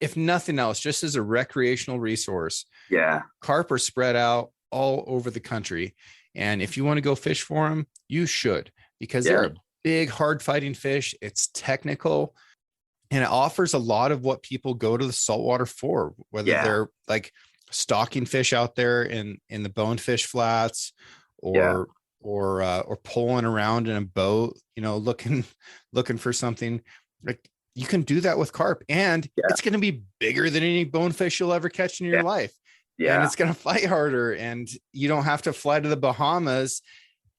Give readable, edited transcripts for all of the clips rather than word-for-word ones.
if nothing else, just as a recreational resource, Yeah. carp are spread out all over the country. And if you want to go fish for them, you should, because they're a big, hard fighting fish. It's technical, and it offers a lot of what people go to the saltwater for, whether they're like stalking fish out there in the bonefish flats, or pulling around in a boat, looking for something. Like, you can do that with carp, and it's going to be bigger than any bonefish you'll ever catch in your life. And it's going to fight harder, and you don't have to fly to the Bahamas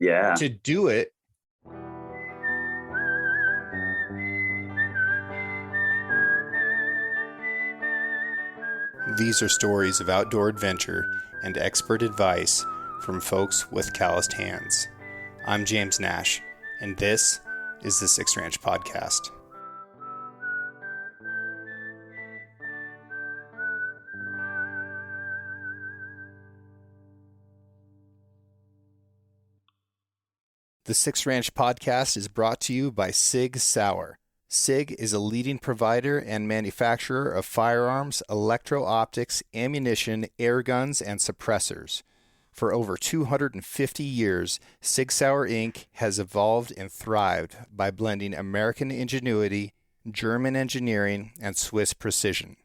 to do it. These are stories of outdoor adventure and expert advice from folks with calloused hands. I'm James Nash, and this is the Six Ranch Podcast. The Six Ranch Podcast is brought to you by Sig Sauer. SIG is a leading provider and manufacturer of firearms, electro-optics, ammunition, air guns, and suppressors. For over 250 years, Sig Sauer Inc. has evolved and thrived by blending American ingenuity, German engineering, and Swiss precision.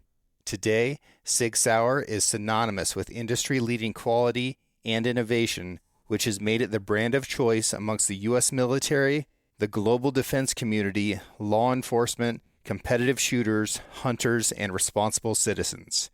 Today, Sig Sauer is synonymous with industry-leading quality and innovation, which has made it the brand of choice amongst the U.S. military, the global defense community, law enforcement, competitive shooters, hunters, and responsible citizens.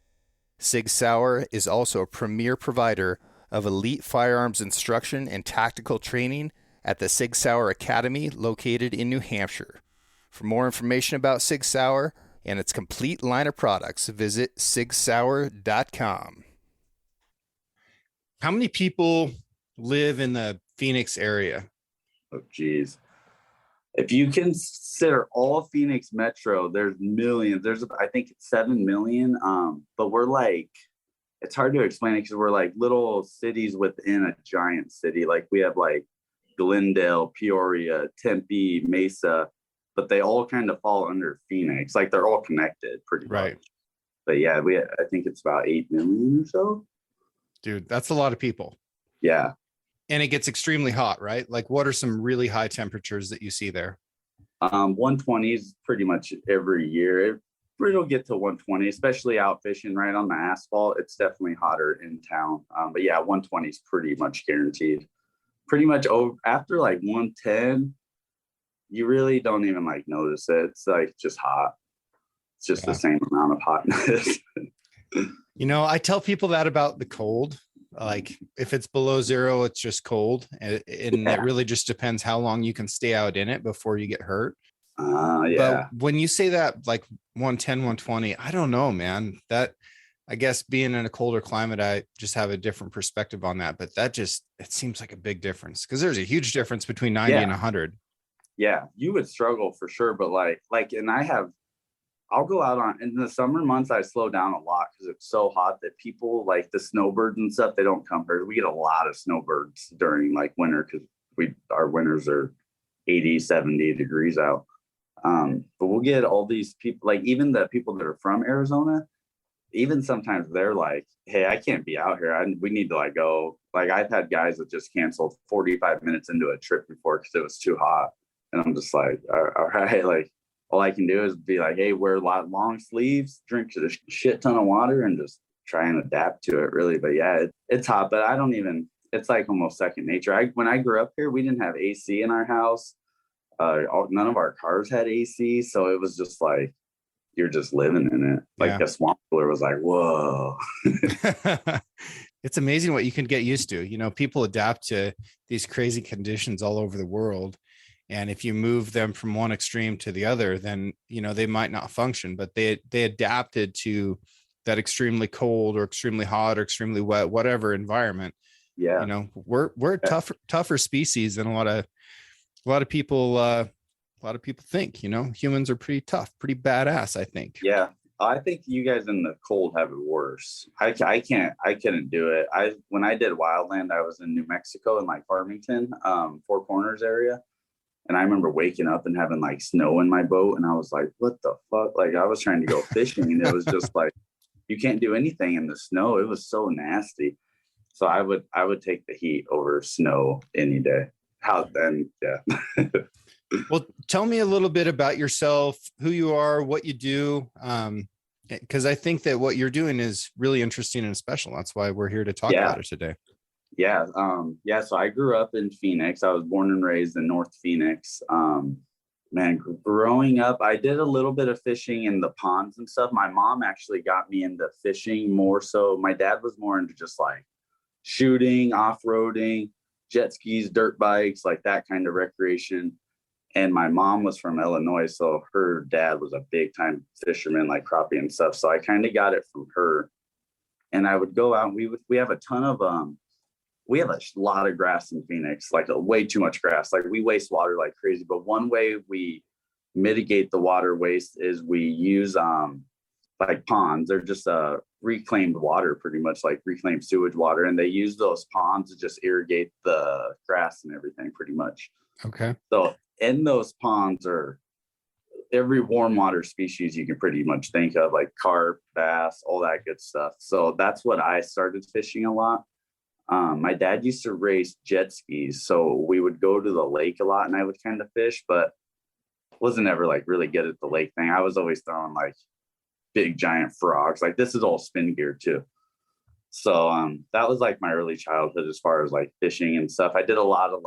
Sig Sauer is also a premier provider of elite firearms instruction and tactical training at the Sig Sauer Academy located in New Hampshire. For more information about Sig Sauer and its complete line of products, visit sigsauer.com. How many people live in the Phoenix area? Oh, geez. If you consider all Phoenix Metro, there's millions. There's, I think, 7 million. But we're like, it's hard to explain it because we're like little cities within a giant city. Like, we have like Glendale, Peoria, Tempe, Mesa, but they all kind of fall under Phoenix. Like, they're all connected pretty much. But yeah, I think it's about 8 million or so. Dude, that's a lot of people. Yeah. And it gets extremely hot, right? Like, what are some really high temperatures that you see there? 120s pretty much every year. It'll get to 120, especially out fishing right on the asphalt. It's definitely hotter in town. But yeah, 120 is pretty much guaranteed. Pretty much over after like 110, you really don't even like notice it. It's like just hot. It's just the same amount of hotness. I tell people that about the cold. Like, if it's below zero, it's just cold. And it really just depends how long you can stay out in it before you get hurt. But when you say that, like 110, 120, I don't know, man. That, I guess, being in a colder climate, I just have a different perspective on that. But it seems like a big difference, because there's a huge difference between 90 and 100. Yeah, you would struggle for sure. But and I'll go out in the summer months. I slow down a lot because it's so hot that people, like the snowbirds and stuff, they don't come here. We get a lot of snowbirds during like winter because our winters are 80, 70 degrees out. But we'll get all these people, like even the people that are from Arizona, even sometimes they're like, hey, I can't be out here. We need to like go. Like, I've had guys that just canceled 45 minutes into a trip before because it was too hot. And I'm just like, all right, like, all I can do is be like, hey, wear long sleeves, drink a shit ton of water, and just try and adapt to it, really. But yeah, it's hot, but it's like almost second nature. When I grew up here, we didn't have AC in our house. None of our cars had AC. So it was just like, you're just living in it. Like a swamp cooler was like, whoa. It's amazing what you can get used to. People adapt to these crazy conditions all over the world. And if you move them from one extreme to the other, then, they might not function, but they adapted to that extremely cold or extremely hot or extremely wet, whatever environment. Yeah. We're a tougher species than a lot of people think. Humans are pretty tough, pretty badass, I think. Yeah. I think you guys in the cold have it worse. I couldn't do it. When I did wildland, I was in New Mexico in like Farmington, Four Corners area. And I remember waking up and having like snow in my boat. And I was like, what the fuck? Like I was trying to go fishing and it was just like, you can't do anything in the snow. It was so nasty. So I would take the heat over snow any day. How then? Yeah. Well, tell me a little bit about yourself, who you are, what you do. Because I think that what you're doing is really interesting and special. That's why we're here to talk Yeah. about it today. Yeah. So I grew up in Phoenix. I was born and raised in North Phoenix. Man, growing up, I did a little bit of fishing in the ponds and stuff. My mom actually got me into fishing more so. My dad was more into just like shooting, off-roading, jet skis, dirt bikes, like that kind of recreation. And my mom was from Illinois, so her dad was a big time fisherman, like crappie and stuff. So I kind of got it from her. And I would go out and we have a ton of we have a lot of grass in Phoenix, like way too much grass. Like we waste water like crazy. But one way we mitigate the water waste is we use like ponds. They're just reclaimed water, pretty much like reclaimed sewage water. And they use those ponds to just irrigate the grass and everything pretty much. Okay. So in those ponds are every warm water species you can pretty much think of, like carp, bass, all that good stuff. So that's what I started fishing a lot. My dad used to race jet skis, so we would go to the lake a lot and I would kind of fish, but wasn't ever like really good at the lake thing. I was always throwing like big giant frogs. Like this is all spin gear too. So that was like my early childhood as far as like fishing and stuff. I did a lot of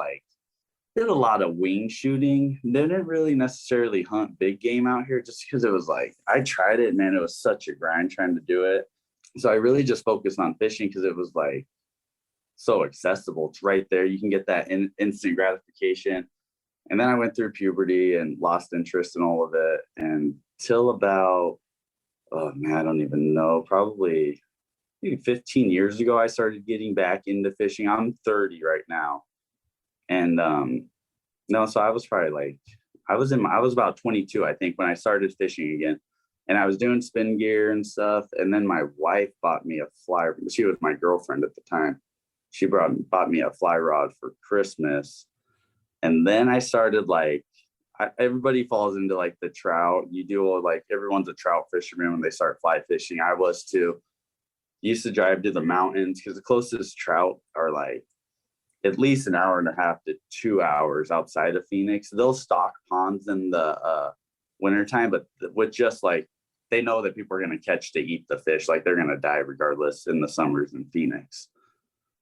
wing shooting. Didn't really necessarily hunt big game out here just because it was like I tried it, man, it was such a grind trying to do it. So I really just focused on fishing because it was like so accessible. It's right there. You can get that instant gratification. And then I went through puberty and lost interest in all of it. And till about, oh man, I don't even know, probably maybe 15 years ago, I started getting back into fishing. I'm 30 right now. And no, so I was probably like, I was about 22, I think, when I started fishing again. And I was doing spin gear and stuff. And then my wife bought me a fly. She was my girlfriend at the time. She bought me a fly rod for Christmas. And then I started like, everybody falls into like the trout. You do like, everyone's a trout fisherman when they start fly fishing. I was too. Used to drive to the mountains because the closest trout are like at least an hour and a half to 2 hours outside of Phoenix. They'll stock ponds in the wintertime, but with just like, they know that people are going to catch to eat the fish. Like they're going to die regardless in the summers in Phoenix.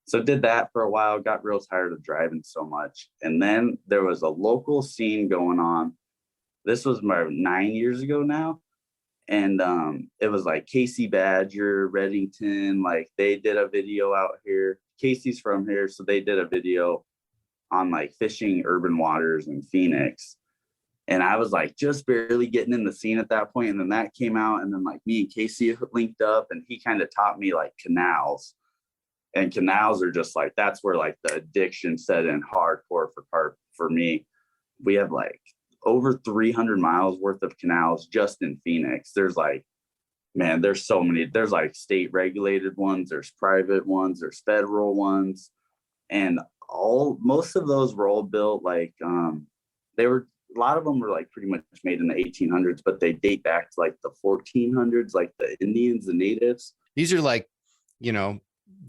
So did that for a while, got real tired of driving so much. And then there was a local scene going on. This was 9 years ago now. And it was like Casey Badger, Reddington, like they did a video out here. Casey's from here, so they did a video on like fishing urban waters in Phoenix. And I was like just barely getting in the scene at that point. And then that came out. And then like me and Casey linked up and he kind of taught me like canals. And canals are just like, that's where like the addiction set in hardcore for carp for me. We have like over 300 miles worth of canals just in Phoenix. There's like, man, there's so many. There's like state regulated ones, there's private ones, there's federal ones. And most of those were all built like, a lot of them were like pretty much made in the 1800s, but they date back to like the 1400s, like the Indians, the natives. These are like,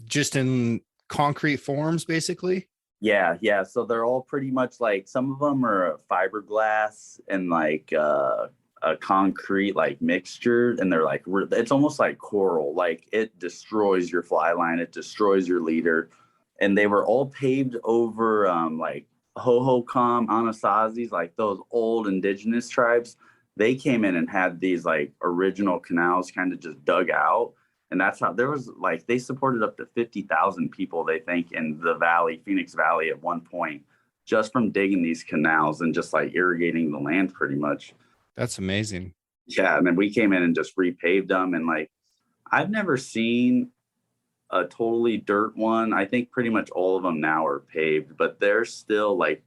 just in concrete forms, basically. Yeah. So they're all pretty much like, some of them are fiberglass and like a concrete like mixture, and they're like, it's almost like coral. Like it destroys your fly line, it destroys your leader. And they were all paved over like Hohokam, Anasazis, like those old indigenous tribes. They came in and had these like original canals kind of just dug out. And that's how there was like, they supported up to 50,000 people, they think, in the valley, Phoenix Valley at one point, just from digging these canals and just like irrigating the land pretty much. That's amazing. Yeah. And then we came in and just repaved them. And like, I've never seen a totally dirt one. I think pretty much all of them now are paved, but there's still like,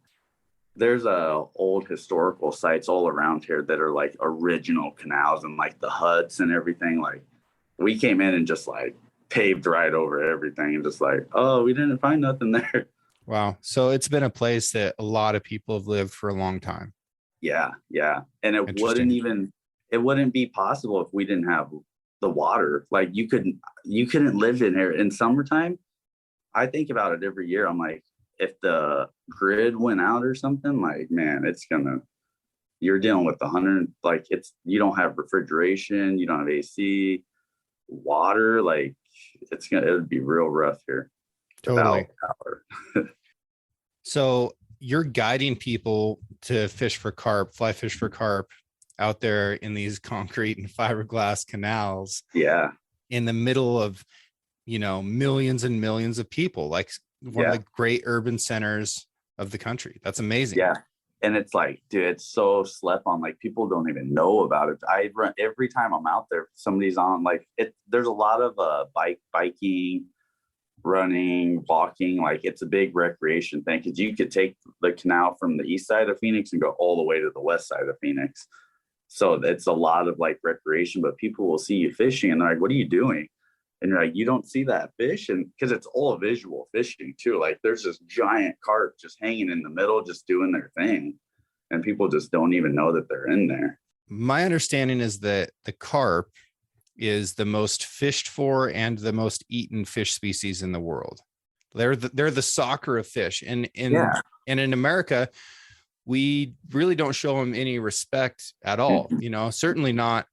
there's old historical sites all around here that are like original canals and like the huts and everything. Like, we came in and just like paved right over everything and just like, oh, we didn't find nothing there. Wow. So it's been a place that a lot of people have lived for a long time. Yeah, yeah. And Interesting. it wouldn't be possible if we didn't have the water. Like you couldn't live in here in summertime. I think about it every year. I'm like, if the grid went out or something, like, man, you're dealing with 100, like you don't have refrigeration, you don't have AC, water, like it would be real rough here Totally. without power. So you're guiding people to fish for carp, fly fish for carp out there in these concrete and fiberglass canals Yeah, in the middle of, millions and millions of people, like one of yeah, the great urban centers of the country. That's amazing. yeah. And it's like, dude, it's so slept on. Like people don't even know about it. I run every time I'm out there, somebody's on like it. There's a lot of biking, running, walking. Like it's a big recreation thing because you could take the canal from the east side of Phoenix and go all the way to the west side of Phoenix. So it's a lot of like recreation, but people will see you fishing and they're like, what are you doing? And you're like, you don't see that fish. And because it's all visual fishing too. Like there's this giant carp just hanging in the middle, just doing their thing. And people just don't even know that they're in there. My understanding is that the carp is the most fished for and the most eaten fish species in the world. They're the soccer of fish. And in America, we really don't show them any respect at all. Certainly not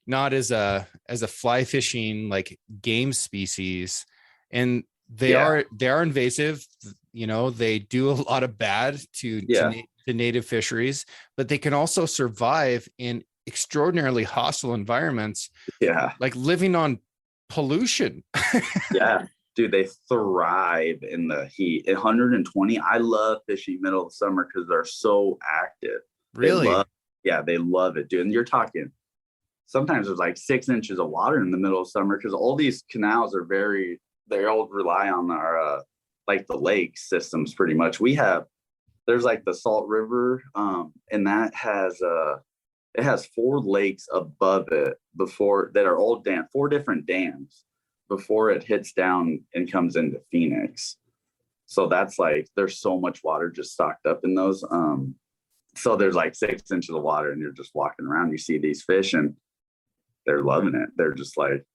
as a fly fishing like game species. And they are invasive. They do a lot of bad to native fisheries, but they can also survive in extraordinarily hostile environments. Yeah. Like living on pollution. Yeah. Dude, they thrive in the heat. 120. I love fishing middle of summer because they're so active. Really? They love it, dude. And you're talking sometimes there's like 6 inches of water in the middle of summer because all these canals are they all rely on our like the lake systems pretty much. There's like the Salt River, and that has it has 4 lakes above it before that are all 4 different dams before it hits down and comes into Phoenix. So that's like there's so much water just stocked up in those. So there's like 6 inches of water, and you're just walking around. You see these fish, and they're loving it. They're just like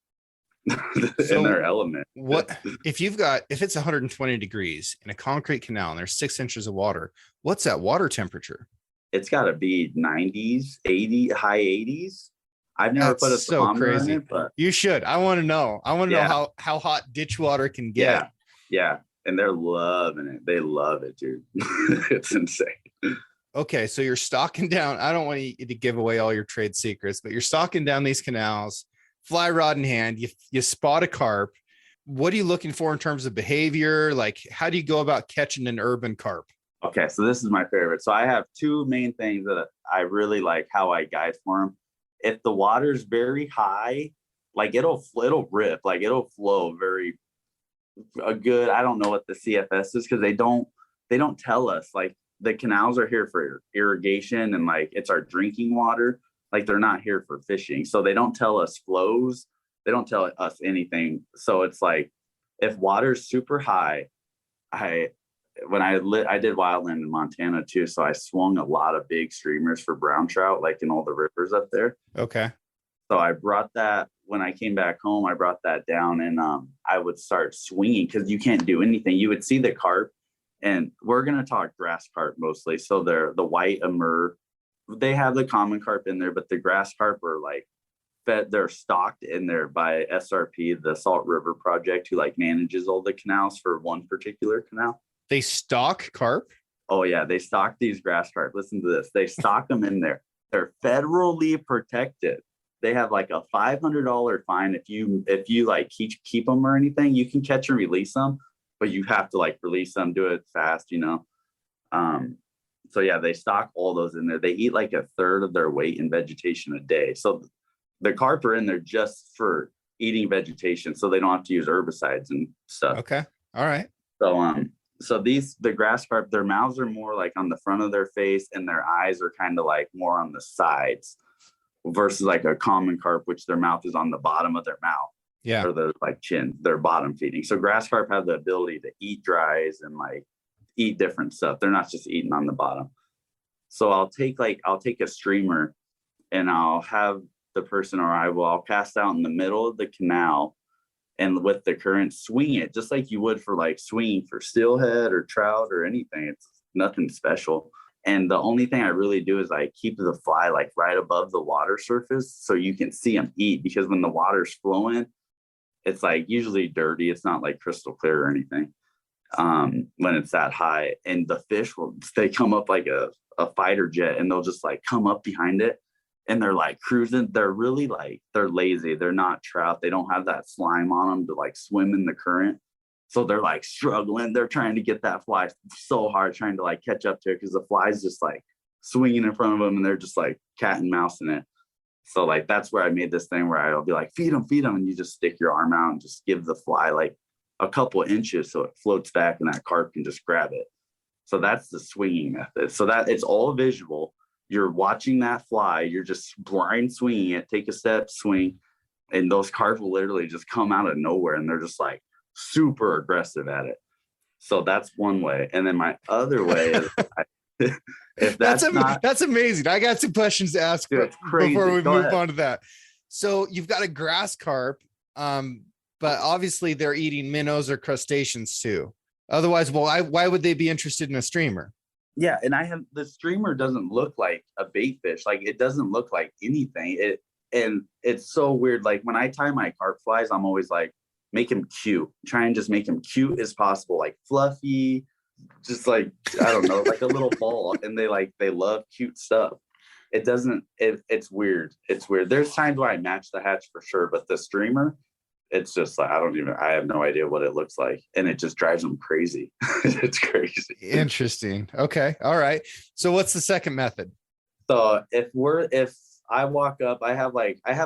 in their element. What if it's 120 degrees in a concrete canal and there's 6 inches of water? What's that water temperature? It's got to be 90s, 80, high 80s. I've never put a thermometer in it, but you should. I want to know. I want to know how hot ditch water can get. Yeah. And they're loving it. They love it, dude. It's insane. Okay, so you're stalking down. I don't want you to give away all your trade secrets, but you're stalking down these canals, fly rod in hand. You spot a carp. What are you looking for in terms of behavior? Like, how do you go about catching an urban carp? Okay, so this is my favorite. So I have 2 main things that I really like how I guide for them. If the water's very high, like it'll rip, like it'll flow very a good. I don't know what the CFS is because they don't tell us. Like the canals are here for irrigation and like it's our drinking water. Like they're not here for fishing, so they don't tell us flows. They don't tell us anything. So it's like if water's super high, I did wildland in Montana too, so I swung a lot of big streamers for brown trout, like in all the rivers up there. Okay. So I brought that when I came back home. I brought that down, and I would start swinging because you can't do anything. You would see the carp, and we're gonna talk grass carp mostly. So they're the white amur. They have the common carp in there, but the grass carp are like they're stocked in there by SRP, the Salt River Project, who like manages all the canals for one particular canal. They stock carp? Oh yeah, they stock these grass carp. Listen to this. They stock them in there. They're federally protected. They have like a $500 fine if you like keep them or anything. You can catch and release them, but you have to like release them, do it fast, So yeah, they stock all those in there. They eat like a third of their weight in vegetation a day. So the carp are in there just for eating vegetation, so they don't have to use herbicides and stuff. Okay. All right. So the grass carp, their mouths are more like on the front of their face, and their eyes are kind of like more on the sides, versus like a common carp, which their mouth is on the bottom of their mouth. Yeah. Or their like chin, they're bottom feeding. So grass carp have the ability to eat dries and like eat different stuff. They're not just eating on the bottom. So I'll take a streamer and I'll have the person, or I'll cast out in the middle of the canal, and with the current swing it just like you would for like swinging for steelhead or trout or anything. It's nothing special. And the only thing I really do is I keep the fly like right above the water surface so you can see them eat, because when the water's flowing, it's like usually dirty. It's not like crystal clear or anything when it's that high. And the fish they come up like a fighter jet, and they'll just like come up behind it, and they're like cruising. They're really like, they're lazy. They're not trout. They don't have that slime on them to like swim in the current. So they're like struggling. They're trying to get that fly so hard, trying to like catch up to it, because the fly's just like swinging in front of them, and they're just like cat and mouse in it. So like, that's where I made this thing where I'll be like, feed them. And you just stick your arm out and just give the fly like a couple inches so it floats back and that carp can just grab it. So that's the swinging method. So that it's all visual. You're watching that fly, you're just blind swinging it, take a step, swing, and those carp will literally just come out of nowhere, and they're just like super aggressive at it. So that's one way. And then my other way is if that's amazing. I got some questions to ask before we move on to that. So you've got a grass carp, but obviously they're eating minnows or crustaceans too. Otherwise, why would they be interested in a streamer? Yeah, and the streamer doesn't look like a bait fish. Like, it doesn't look like anything. And it's so weird. Like, when I tie my carp flies, I'm always like, make him cute. Try and just make him cute as possible, like fluffy, just like, I don't know, like a little ball. And they love cute stuff. It's weird. It's weird. There's times where I match the hatch for sure, but the streamer, it's just like, I have no idea what it looks like. And it just drives them crazy. It's crazy. Interesting. Okay. All right. So what's the second method? So if I walk up, I have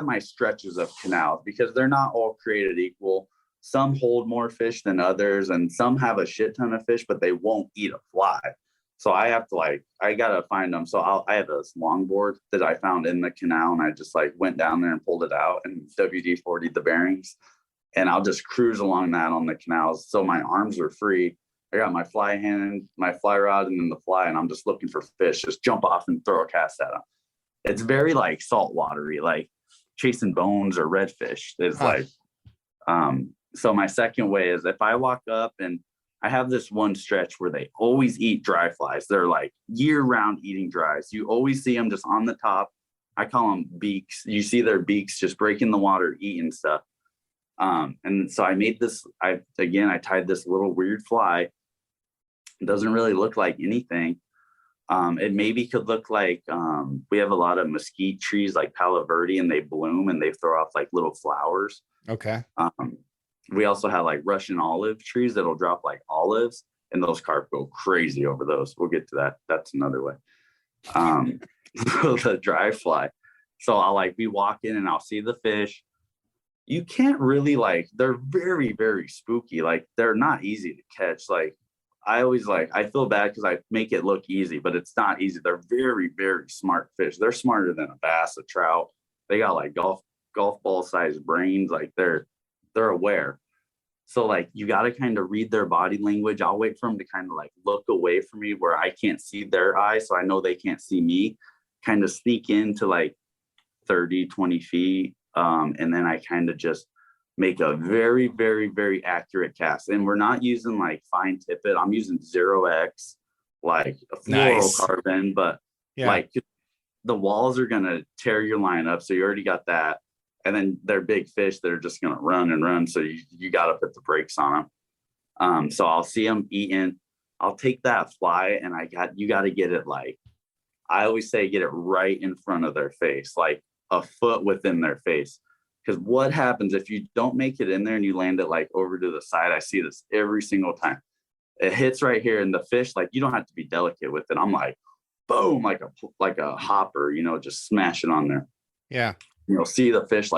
my stretches of canals, because they're not all created equal. Some hold more fish than others, and some have a shit ton of fish, but they won't eat a fly. So I have to I gotta find them. So I have this longboard that I found in the canal, and I just went down there and pulled it out and WD-40 the bearings, and I'll just cruise along that on the canals. So my arms are free. I got my fly hand, my fly rod, and then the fly, and I'm just looking for fish. Just jump off and throw a cast at them. It's very saltwatery, like chasing bones or redfish. It's so my second way is if I walk up, and I have this one stretch where they always eat dry flies. They're like year-round eating dries. You always see them just on the top. I call them beaks. You see their beaks just breaking the water, eating stuff. And so I made this, I tied this little weird fly. It doesn't really look like anything. It maybe could look like, we have a lot of mesquite trees like Palo Verde, and they bloom and they throw off like little flowers. Okay. We also have like Russian olive trees that'll drop like olives, and those carp go crazy over those. We'll get to that. That's another way. The dry fly. So I'll be walking and I'll see the fish. You can't really they're very, very spooky. Like, they're not easy to catch. Like, I always I feel bad because I make it look easy, but it's not easy. They're very, very smart fish. They're smarter than a bass, a trout. They got golf ball sized brains. Like, they're aware. So you got to kind of read their body language. I'll wait for them to kind of look away from me where I can't see their eyes, so I know they can't see me. Kind of sneak into 30, 20 feet. And then I kind of just make a very, very, very accurate cast. And we're not using fine tippet. I'm using 0x, a fluorocarbon, but the walls are going to tear your line up. So you already got that. And then they're big fish that are just going to run and run. So you got to put the brakes on them. So I'll see them eating. I'll take that fly, and you got to get it I always say, get it right in front of their face, a foot within their face. Because what happens if you don't make it in there and you land it over to the side? I see this every single time. It hits right here, and the fish, you don't have to be delicate with it. I'm boom, like a hopper, just smash it on there. Yeah. You'll see the fish,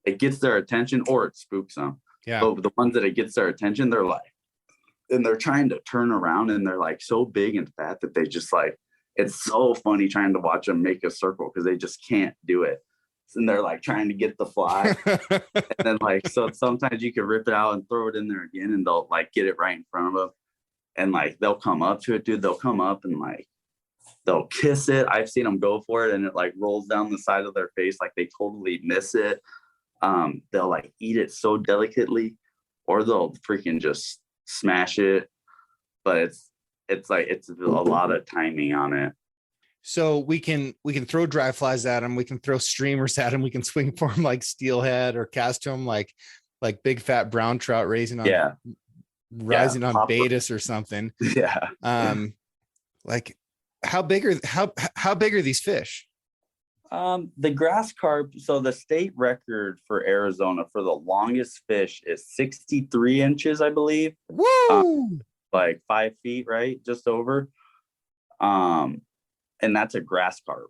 it gets their attention, or it spooks them. Yeah. But the ones that it gets their attention, they're and they're trying to turn around, and they're so big and fat that they just it's so funny trying to watch them make a circle, because they just can't do it. And they're trying to get the fly. And then so sometimes you can rip it out and throw it in there again, and they'll get it right in front of them. and like they'll come up to it, dude. They'll come up and like they'll kiss it. I've seen them go for it and it like rolls down the side of their face like they totally miss it. They'll like eat it so delicately, or they'll freaking just smash it. But it's like it's a lot of timing on it. So we can throw dry flies at them. We can throw streamers at them. We can swing for them like steelhead, or cast them like big fat brown trout rising on Betas or something. Yeah. Like how big are these fish? The grass carp. So the state record for Arizona for the longest fish is 63 inches, I believe. Woo! Like 5 feet, right? Just over. And that's a grass carp.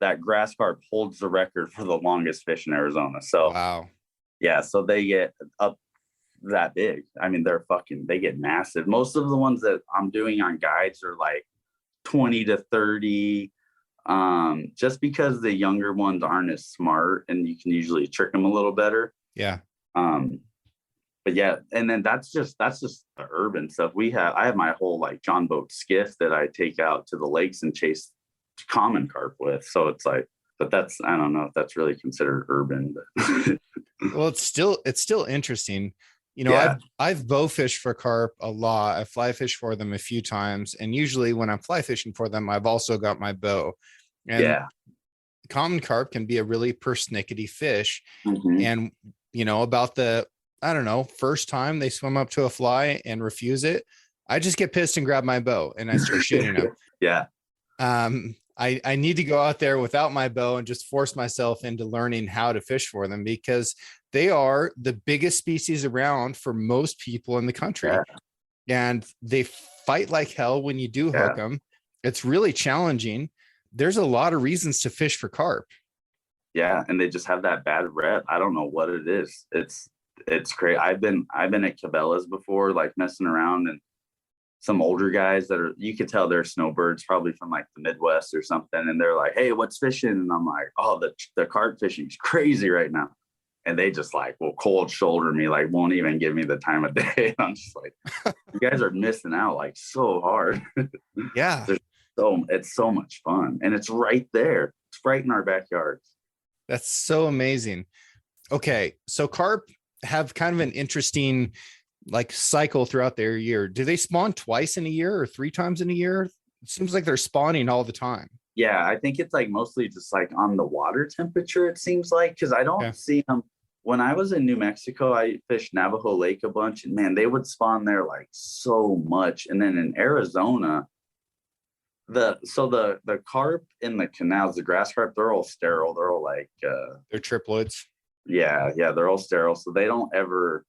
That grass carp holds the record for the longest fish in Arizona. So wow. Yeah, so they get up that big. I mean, they get massive. Most of the ones that I'm doing on guides are like 20 to 30. Just because the younger ones aren't as smart and you can usually trick them a little better. Yeah. But yeah, and then that's just the urban stuff. I have my whole like John boat skiff that I take out to the lakes and chase common carp with. So it's like, but I don't know if that's really considered urban, but well, it's still interesting. You know, yeah. I've bow fished for carp a lot. I fly fish for them a few times. And usually when I'm fly fishing for them, I've also got my bow. And common carp can be a really persnickety fish. Mm-hmm. And, you know, about first time they swim up to a fly and refuse it, I just get pissed and grab my bow and I start shooting them. Yeah. I need to go out there without my bow and just force myself into learning how to fish for them, because they are the biggest species around for most people in the country. Yeah. And they fight like hell when you do hook them. It's really challenging. There's a lot of reasons to fish for carp. Yeah. And they just have that bad rep. I don't know what it is. It's crazy. I've been at Cabela's before, like messing around, and some older guys that you could tell they're snowbirds, probably from like the Midwest or something. And they're like, "Hey, what's fishing?" And I'm like, "Oh, the carp fishing is crazy right now." And they just like will cold shoulder me, like won't even give me the time of day. And I'm just like, you guys are missing out like so hard. Yeah. It's so much fun. And it's right there. It's right in our backyards. That's so amazing. Okay. So carp have kind of an interesting like cycle throughout their year. Do they spawn twice in a year or 3 times in a year? It seems like they're spawning all the time. Yeah, I think it's like mostly just like on the water temperature, it seems like, because I don't see them. When I was in New Mexico, I fished Navajo Lake a bunch, and man, they would spawn there like so much. And then in Arizona, the carp in the canals, the grass carp, they're all sterile. They're all like they're triploids. Yeah, they're all sterile. So they don't ever,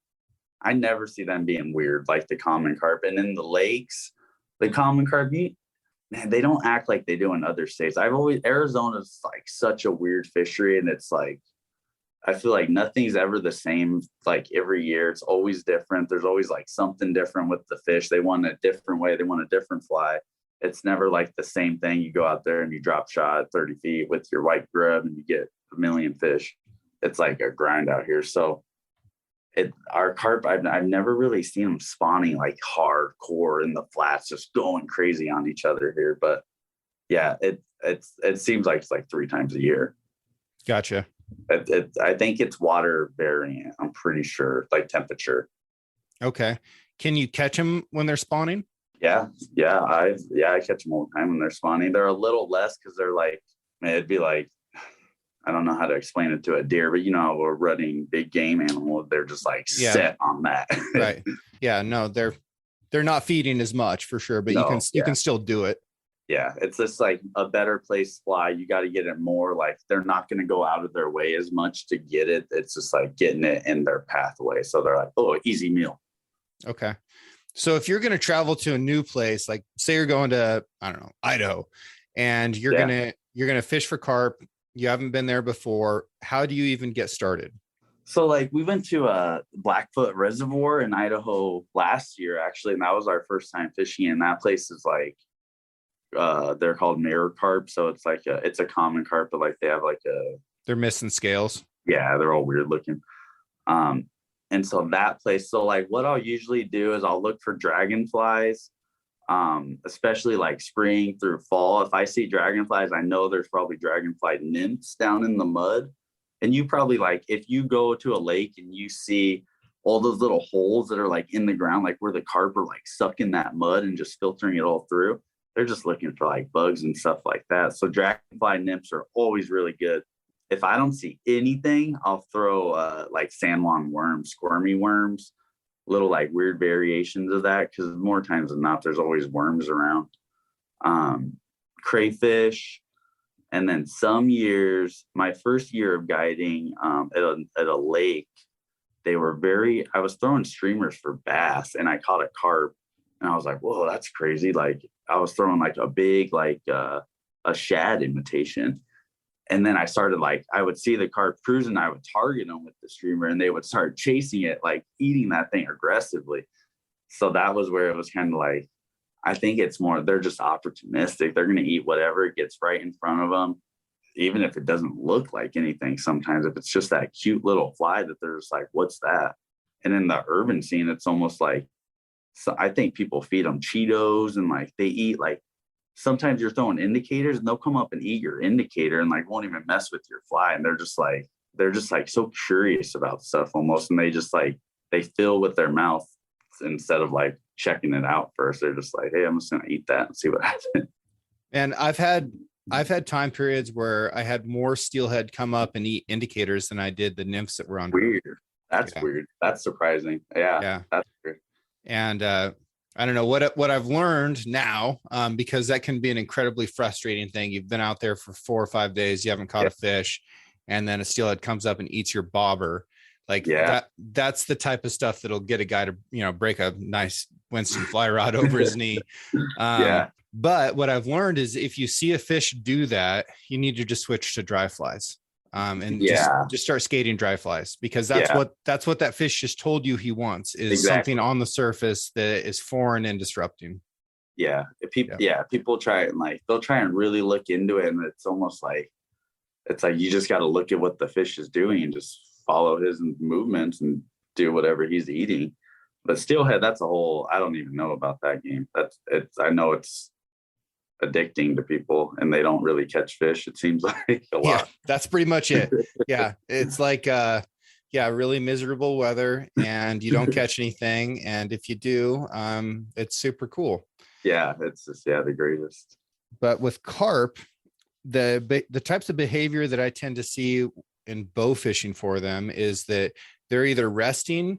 I never see them being weird like the common carp. And in the lakes, the common carp, man, they don't act like they do in other states. Arizona's like such a weird fishery, and it's like, I feel like nothing's ever the same. Like every year, it's always different. There's always like something different with the fish. They want a different way. They want a different fly. It's never like the same thing. You go out there and you drop shot at 30 feet with your white grub and you get a million fish. It's like a grind out here. So our carp, I've never really seen them spawning like hardcore in the flats, just going crazy on each other here. But yeah, it seems like it's like 3 times a year. Gotcha. I think it's water variant. I'm pretty sure, like temperature. Okay. Can you catch them when they're spawning? Yeah. I catch them all the time when they're spawning. They're a little less because they're like, it'd be like, I don't know how to explain it to a deer, but you know, we're running big game animal. They're just like set on that. Right. Yeah. No, they're not feeding as much for sure, but you can still do it. Yeah. It's just like a better place to fly. You got to get it more, like they're not going to go out of their way as much to get it. It's just like getting it in their pathway. So they're like, oh, easy meal. Okay. So if you're going to travel to a new place, like say you're going to, I don't know, Idaho, and you're going to fish for carp, you haven't been there before, how do you even get started? So like we went to a Blackfoot Reservoir in Idaho last year, actually, and that was our first time fishing. And that place is like, they're called mirror carp. So it's like it's a common carp, but like they have like they're missing scales. Yeah, they're all weird looking. And so that place, so like what I'll usually do is I'll look for dragonflies, especially like spring through fall. If I see dragonflies, I know there's probably dragonfly nymphs down in the mud. And you probably like, if you go to a lake and you see all those little holes that are like in the ground, like where the carp are like sucking that mud and just filtering it all through, they're just looking for like bugs and stuff like that. So dragonfly nymphs are always really good. If I don't see anything, I'll throw like San Juan worms, squirmy worms, little like weird variations of that, because more times than not, there's always worms around. Crayfish. And then some years, my first year of guiding at a lake, I was throwing streamers for bass and I caught a carp and I was like, whoa, that's crazy. Like I was throwing like a big, like a shad imitation. And then I started like, I would see the carp cruising, I would target them with the streamer and they would start chasing it, like eating that thing aggressively. So that was where it was kind of like, I think it's more, they're just opportunistic. They're going to eat whatever gets right in front of them, even if it doesn't look like anything. Sometimes if it's just that cute little fly that they're just like, what's that? And in the urban scene, it's almost like, so I think people feed them Cheetos and like they eat like, sometimes you're throwing indicators and they'll come up and eat your indicator and like won't even mess with your fly. And they're just like so curious about stuff almost. And they just like, they fill with their mouth instead of like checking it out first. They're just like, hey, I'm just gonna eat that and see what happens. And I've had time periods where I had more steelhead come up and eat indicators than I did the nymphs that were on. Weird. That's weird. That's surprising. Yeah. That's weird. And I don't know what I've learned now, because that can be an incredibly frustrating thing. You've been out there for 4 or 5 days, you haven't caught a fish, and then a steelhead comes up and eats your bobber. Like that's the type of stuff that'll get a guy to, break a nice Winston fly rod over his knee. But what I've learned is if you see a fish do that, you need to just switch to dry flies. And just start skating dry flies, because that's what that fish just told you he wants is something on the surface that is foreign and disrupting. People try and like, they'll try and really look into it. And it's almost like, you just got to look at what the fish is doing and just follow his movements and do whatever he's eating. But steelhead, that's a whole, I don't even know about that game. I know it's addicting to people and they don't really catch fish, it seems like a lot. That's pretty much it. It's like really miserable weather and you don't catch anything, and if you do, it's super cool. It's just the greatest. But with carp, the types of behavior that I tend to see in bow fishing for them is that they're either resting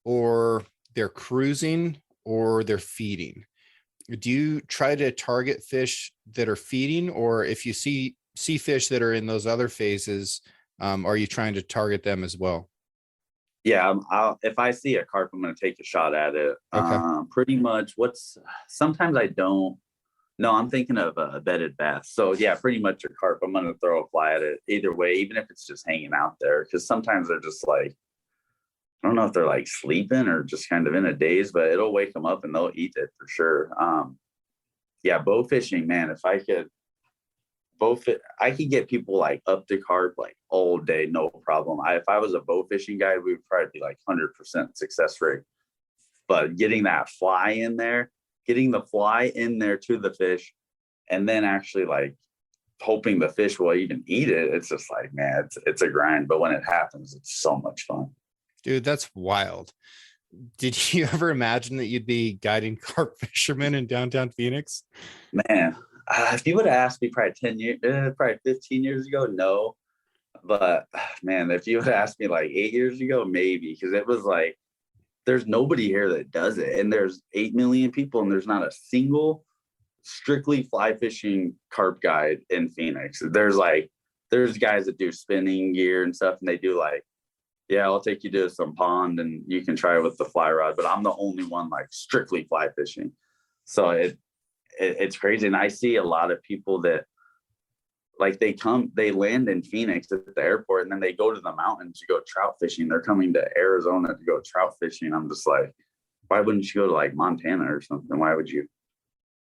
or they're cruising or they're feeding. Do you try to target fish that are feeding, or if you see fish that are in those other phases, are you trying to target them as well? If I see a carp, I'm going to take a shot at it. Pretty much sometimes I don't. No, I'm thinking of a bedded bass. So pretty much a carp, I'm going to throw a fly at it either way, even if it's just hanging out there. Because sometimes they're just like, I don't know if they're like sleeping or just kind of in a daze, but it'll wake them up and they'll eat it for sure. Bow fishing, man, if I could I could get people like up to carp like all day, no problem. If I was a bow fishing guy, we would probably be like 100% success rate. But getting that fly in there, getting the fly in there to the fish, and then actually like hoping the fish will even eat it, it's just like, man, it's a grind. But when it happens, it's so much fun. Dude, that's wild. Did you ever imagine that you'd be guiding carp fishermen in downtown Phoenix? Man, if you would have asked me probably 10 years, probably 15 years ago, no. But man, if you would have asked me like 8 years ago, maybe, because it was like, there's nobody here that does it. And there's 8 million people and there's not a single strictly fly fishing carp guide in Phoenix. There's guys that do spinning gear and stuff, and they do like, I'll take you to some pond and you can try with the fly rod, but I'm the only one like strictly fly fishing. So it's crazy. And I see a lot of people that like they land in Phoenix at the airport and then they go to the mountains to go trout fishing. They're coming to Arizona to go trout fishing. I'm just like, why wouldn't you go to like Montana or something? Why would you?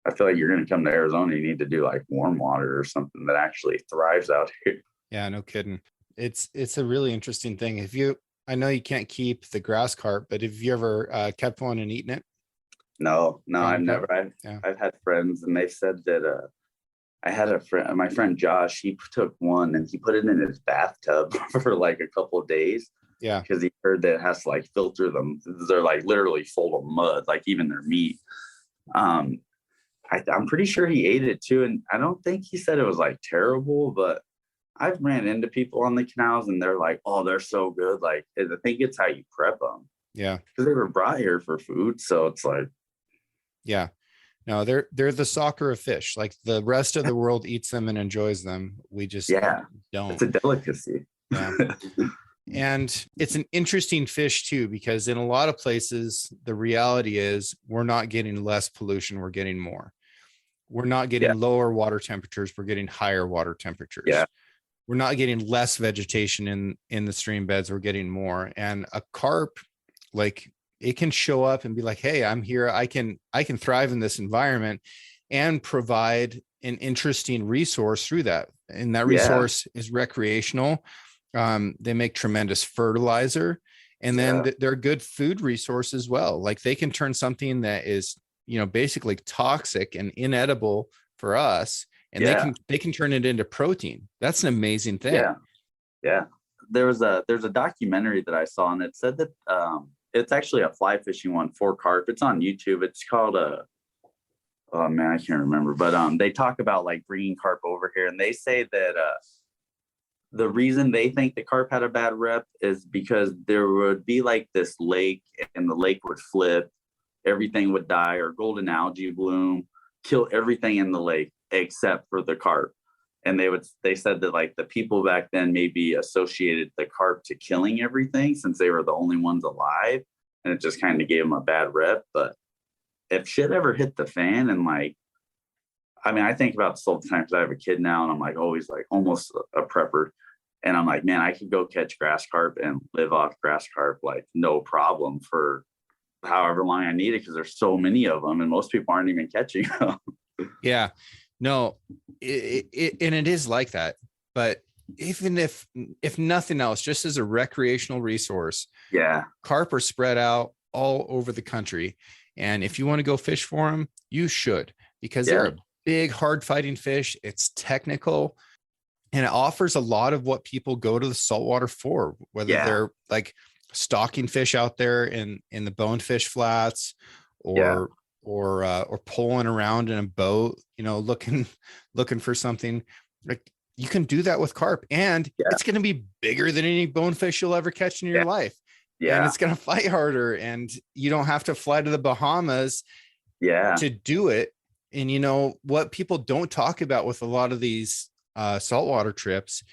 I feel like you're going to come to Arizona. You need to do like warm water or something that actually thrives out here. Yeah, no kidding. It's a really interesting thing. I know you can't keep the grass carp, but have you ever kept one and eaten it? No, I've Common carp? never. I've Yeah. I've had friends and they've said that I had a friend, my friend Josh, he took one and he put it in his bathtub for like a couple of days Yeah. because he heard that it has to like filter them. They're like literally full of mud, like even their meat. Um, I'm pretty sure he ate it too, and I don't think he said it was like terrible, but I've ran into people on the canals and they're like, "Oh, they're so good." Like I think it's how you prep them Yeah. because they were brought here for food, so it's like, Yeah. No, they're the soccer of fish. Like the rest of the world eats them and enjoys them. We just yeah, don't. it's a delicacy. Yeah. And it's an interesting fish too, because in a lot of places, the reality is we're not getting less pollution, we're getting more. We're not getting Yeah, lower water temperatures, we're getting higher water temperatures. yeah, We're not getting less vegetation in the stream beds, we're getting more. And a carp, like, it can show up and be like, hey, I'm here, I can thrive in this environment and provide an interesting resource through that. And that yeah, resource is recreational. They make tremendous fertilizer, and then yeah, they're good food resource as well. Like they can turn something that is, basically toxic and inedible for us, and they yeah, can turn it into protein. That's an amazing thing. yeah, yeah. There's a documentary that I saw and it said that it's actually a fly fishing one for carp. It's on YouTube. It's called oh man, I can't remember, but they talk about like bringing carp over here, and they say that the reason they think the carp had a bad rep is because there would be like this lake and the lake would flip, everything would die, or golden algae bloom, kill everything in the lake except for the carp. And they said that like the people back then maybe associated the carp to killing everything since they were the only ones alive. And it just kind of gave them a bad rep. But if shit ever hit the fan and like, I mean, I think about this all the time because I have a kid now and I'm like always like almost a prepper. And I'm like, man, I could go catch grass carp and live off grass carp like no problem for however long I need it because there's so many of them and most people aren't even catching them. Yeah, no, and it is like that. But even if nothing else, just as a recreational resource, Yeah. carp are spread out all over the country. And if you want to go fish for them, you should, because they're Yeah. a big, hard fighting fish. It's technical and it offers a lot of what people go to the saltwater for, whether Yeah. they're like stalking fish out there in the bonefish flats, Yeah. or pulling around in a boat, looking for something. Like you can do that with carp, and Yeah. it's going to be bigger than any bonefish you'll ever catch in your Yeah. life. And Yeah. it's going to fight harder, and you don't have to fly to the Bahamas Yeah. to do it. And what people don't talk about with a lot of these saltwater trips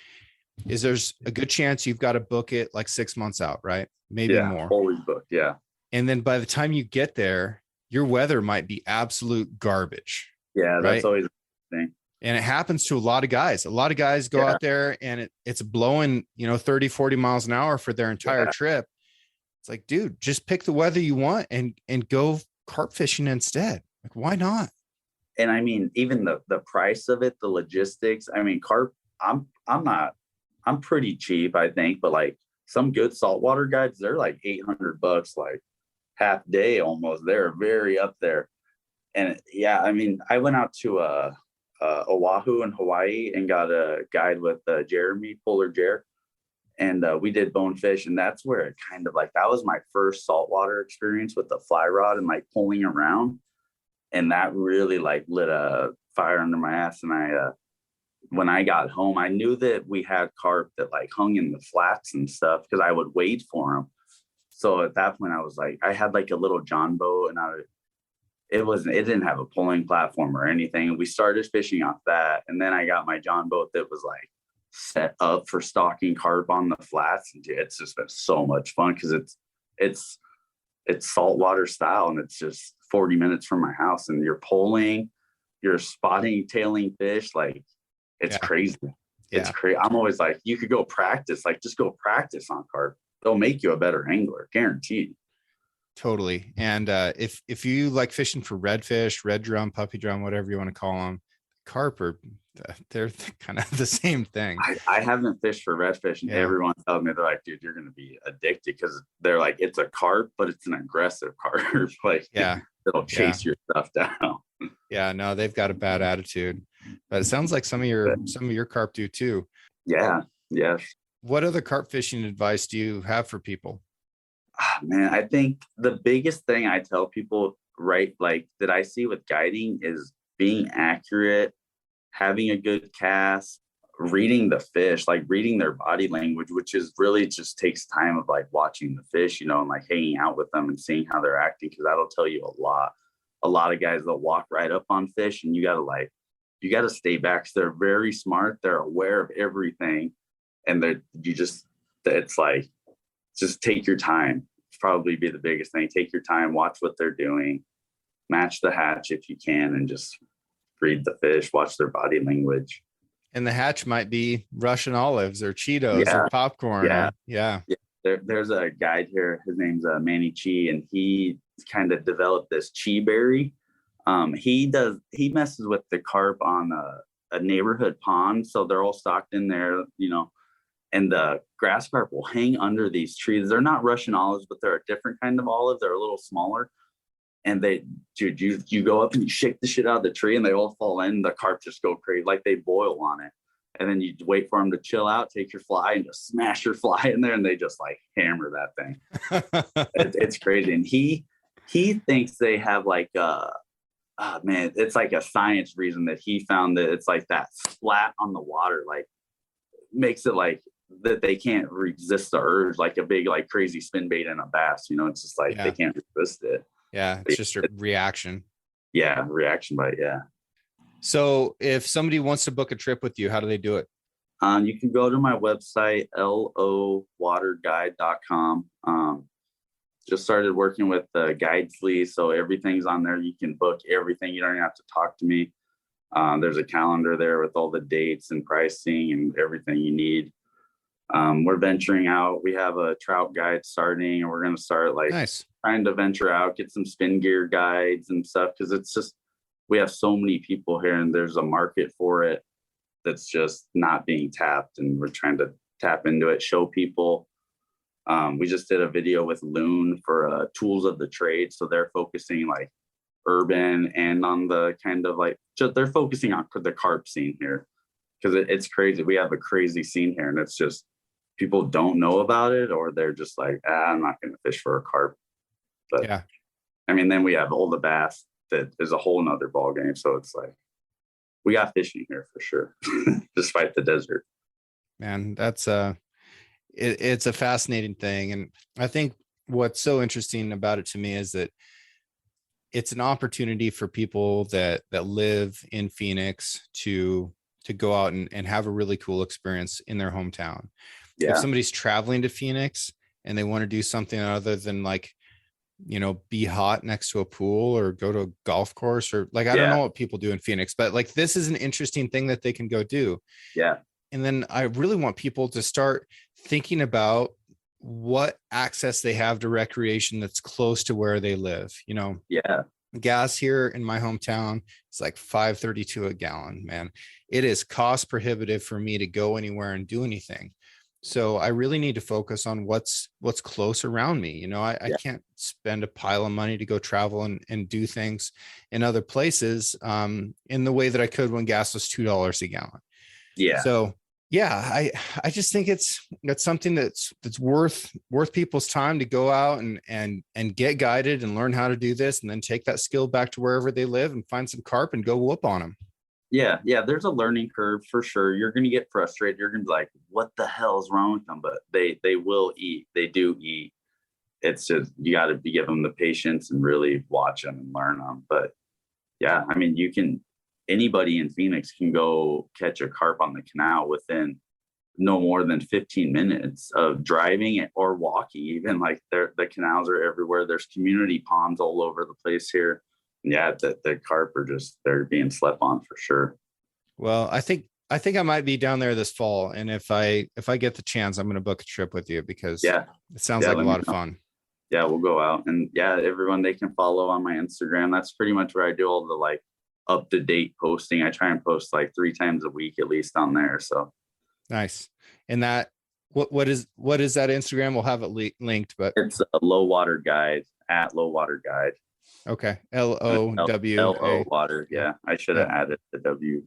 is there's a good chance you've got to book it like 6 months out, right? Maybe Yeah. more. Always booked. Yeah. And then by the time you get there, your weather might be absolute garbage. Yeah. Right. That's always the thing. And it happens to a lot of guys. A lot of guys go out there and it's blowing, 30, 40 miles an hour for their entire trip. It's like, dude, just pick the weather you want and go carp fishing instead. Like, why not? And I mean, even the price of it, the logistics, I mean, carp, I'm pretty cheap, I think, but like some good saltwater guides, they're like $800, like half day almost. They're very up there. And yeah, I mean, I went out to Oahu in Hawaii and got a guide with Jeremy Polar Jer, and we did bonefish, and that's where it kind of like that was my first saltwater experience with the fly rod and like pulling around, and that really like lit a fire under my ass. And when I got home, I knew that we had carp that like hung in the flats and stuff because I would wait for them. So at that point, I was like, I had like a little John boat, and it didn't have a pulling platform or anything. We started fishing off that, and then I got my John boat that was like set up for stalking carp on the flats, and it's just been so much fun because it's saltwater style, and it's just 40 minutes from my house, and you're spotting, tailing fish. Like it's crazy. It's crazy. I'm always like, you could go practice, like just go practice on carp. They'll make you a better angler, guaranteed. Totally. And if you like fishing for redfish, red drum, puppy drum, whatever you want to call them, carp are, they're kind of the same thing. I haven't fished for redfish, and everyone tells me, they're like, dude, you're gonna be addicted, because they're like, it's a carp, but it's an aggressive carp. Like, it'll chase your stuff down. Yeah, no, they've got a bad attitude. But it sounds like some of your carp do too. Yeah. Yes. What other carp fishing advice do you have for people? Man, I think the biggest thing I tell people, right, like that I see with guiding, is being accurate, having a good cast, reading the fish, like reading their body language, which is really just takes time of like watching the fish, and like hanging out with them and seeing how they're acting, because that'll tell you a lot. A lot of guys, they'll walk right up on fish, and you got to stay back. So they're very smart. They're aware of everything. And it's like, just take your time. Probably be the biggest thing. Take your time, watch what they're doing, match the hatch if you can, and just read the fish, watch their body language. And the hatch might be Russian olives or Cheetos or popcorn. Yeah. There's a guide here. His name's Manny Chi, and he kind of developed this chi berry. He messes with the carp on a neighborhood pond, so they're all stocked in there, and the grass carp will hang under these trees. They're not Russian olives, but they're a different kind of olive. They're a little smaller. And you go up and you shake the shit out of the tree, and they all fall in. The carp just go crazy, like they boil on it. And then you wait for them to chill out, take your fly and just smash your fly in there, and they just like hammer that thing. It's crazy. And he thinks they have like it's like a science reason that he found that it's like that splat on the water, like makes it like that they can't resist the urge, like a big like crazy spin bait in a bass. It's just like they can't resist it. Yeah, it's just a reaction. Yeah, reaction bite. Yeah. So if somebody wants to book a trip with you, how do they do it? You can go to my website, lowaterguide.com. Just started working with Guidesly, so everything's on there. You can book everything. You don't even have to talk to me. There's a calendar there with all the dates and pricing and everything you need. We're venturing out. We have a trout guide starting, and we're going to start trying to venture out, get some spin gear guides and stuff, because it's just, we have so many people here, and there's a market for it that's just not being tapped, and we're trying to tap into it, show people. We just did a video with Loon for Tools of the Trade, so they're focusing like urban and on the kind of like, they're focusing on the carp scene here, because it's crazy. We have a crazy scene here, and it's just people don't know about it, or they're just like, I'm not going to fish for a carp. But yeah, I mean, then we have all the bass that is a whole nother ball game. So it's like, we got fishing here for sure, despite the desert. Man, that's it's a fascinating thing. And I think what's so interesting about it to me is that it's an opportunity for people that live in Phoenix to go out and have a really cool experience in their hometown. Yeah. If somebody's traveling to Phoenix and they want to do something other than like, be hot next to a pool or go to a golf course, or like, I don't know what people do in Phoenix, but like, this is an interesting thing that they can go do. Yeah. And then I really want people to start thinking about what access they have to recreation that's close to where they live. Gas here in my hometown is like $5.32 a gallon, man. It is cost prohibitive for me to go anywhere and do anything. So I really need to focus on what's close around me. I can't spend a pile of money to go travel and do things in other places in the way that I could when gas was $2 a gallon. Yeah. So yeah, I just think it's something that's worth people's time to go out and get guided and learn how to do this, and then take that skill back to wherever they live and find some carp and go whoop on them. Yeah. There's a learning curve for sure. You're going to get frustrated. You're going to be like, what the hell is wrong with them? But they will eat. They do eat. It's just, you got to give them the patience and really watch them and learn them. But yeah, I mean, anybody in Phoenix can go catch a carp on the canal within no more than 15 minutes of driving or walking. Even like the canals are everywhere. There's community ponds all over the place here. Yeah, the carp are they're being slept on for sure. Well, I think I might be down there this fall, and if I get the chance, I'm going to book a trip with you, because it sounds like a lot of fun. Yeah, we'll go out, and everyone, they can follow on my Instagram. That's pretty much where I do all the like up to date posting. I try and post like 3 times a week at least on there. So nice. And that, what is that Instagram? We'll have it linked, but it's a low water guide at low water guide. Okay. LOW water. Yeah. I should have added the W.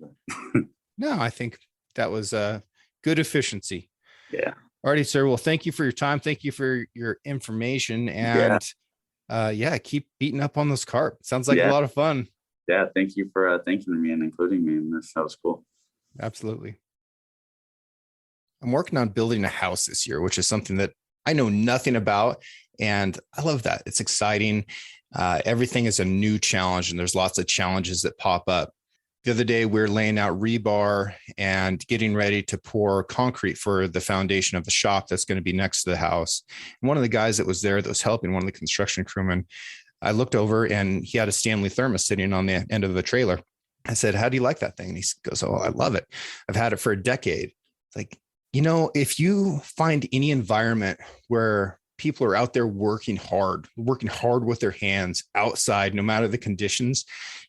No, I think that was good efficiency. Yeah. Alrighty, sir. Well, thank you for your time. Thank you for your information, and keep beating up on those carp. Sounds like a lot of fun. Yeah. Thank you for thanking me and including me in this. That was cool. Absolutely. I'm working on building a house this year, which is something that I know nothing about. And I love that. It's exciting. Everything is a new challenge, and there's lots of challenges that pop up. The other day, we were laying out rebar and getting ready to pour concrete for the foundation of the shop that's going to be next to the house. And one of the guys that was there that was helping, one of the construction crewmen, I looked over and he had a Stanley thermos sitting on the end of the trailer. I said, "How do you like that thing?" And he goes, "Oh, I love it. I've had it for a decade." It's like, if you find any environment where people are out there working hard with their hands outside, no matter the conditions,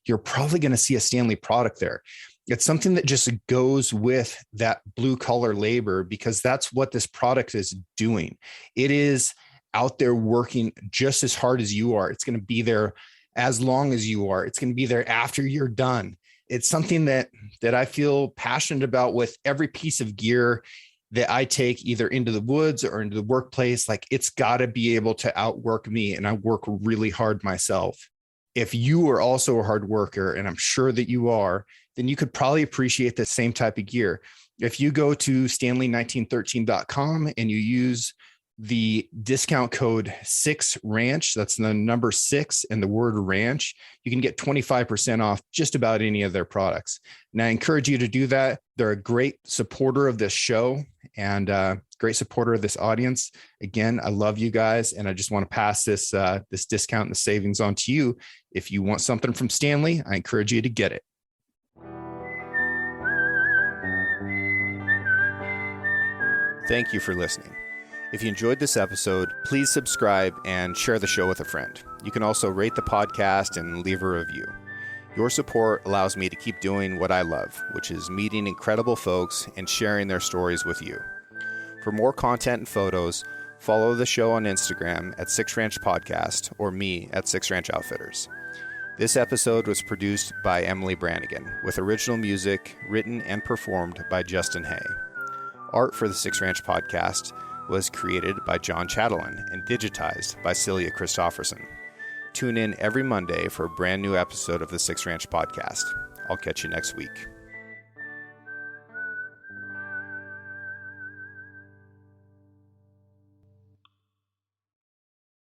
you're probably going to see a Stanley product there. It's something that just goes with that blue collar labor, because that's what this product is doing. It is out there working just as hard as you are. It's going to be there as long as you are. It's going to be there after you're done. It's something that I feel passionate about with every piece of gear that I take either into the woods or into the workplace. Like, it's got to be able to outwork me, and I work really hard myself. If you are also a hard worker, and I'm sure that you are, then you could probably appreciate the same type of gear. If you go to stanley1913.com and you use the discount code 6RANCH, that's the number 6 and the word ranch, you can get 25% off just about any of their products. And I encourage you to do that. They're a great supporter of this show and great supporter of this audience. Again, I love you guys, and I just want to pass this discount and the savings on to you. If you want something from Stanley, I encourage you to get it. Thank you for listening. If you enjoyed this episode, please subscribe and share the show with a friend. You can also rate the podcast and leave a review. Your support allows me to keep doing what I love, which is meeting incredible folks and sharing their stories with you. For more content and photos, follow the show on Instagram at 6Ranch Podcast or me at 6Ranch Outfitters. This episode was produced by Emily Brannigan, with original music written and performed by Justin Hay. Art for the 6Ranch Podcast was created by John Chatelain and digitized by Celia Christofferson. Tune in every Monday for a brand new episode of the 6Ranch Podcast. I'll catch you next week.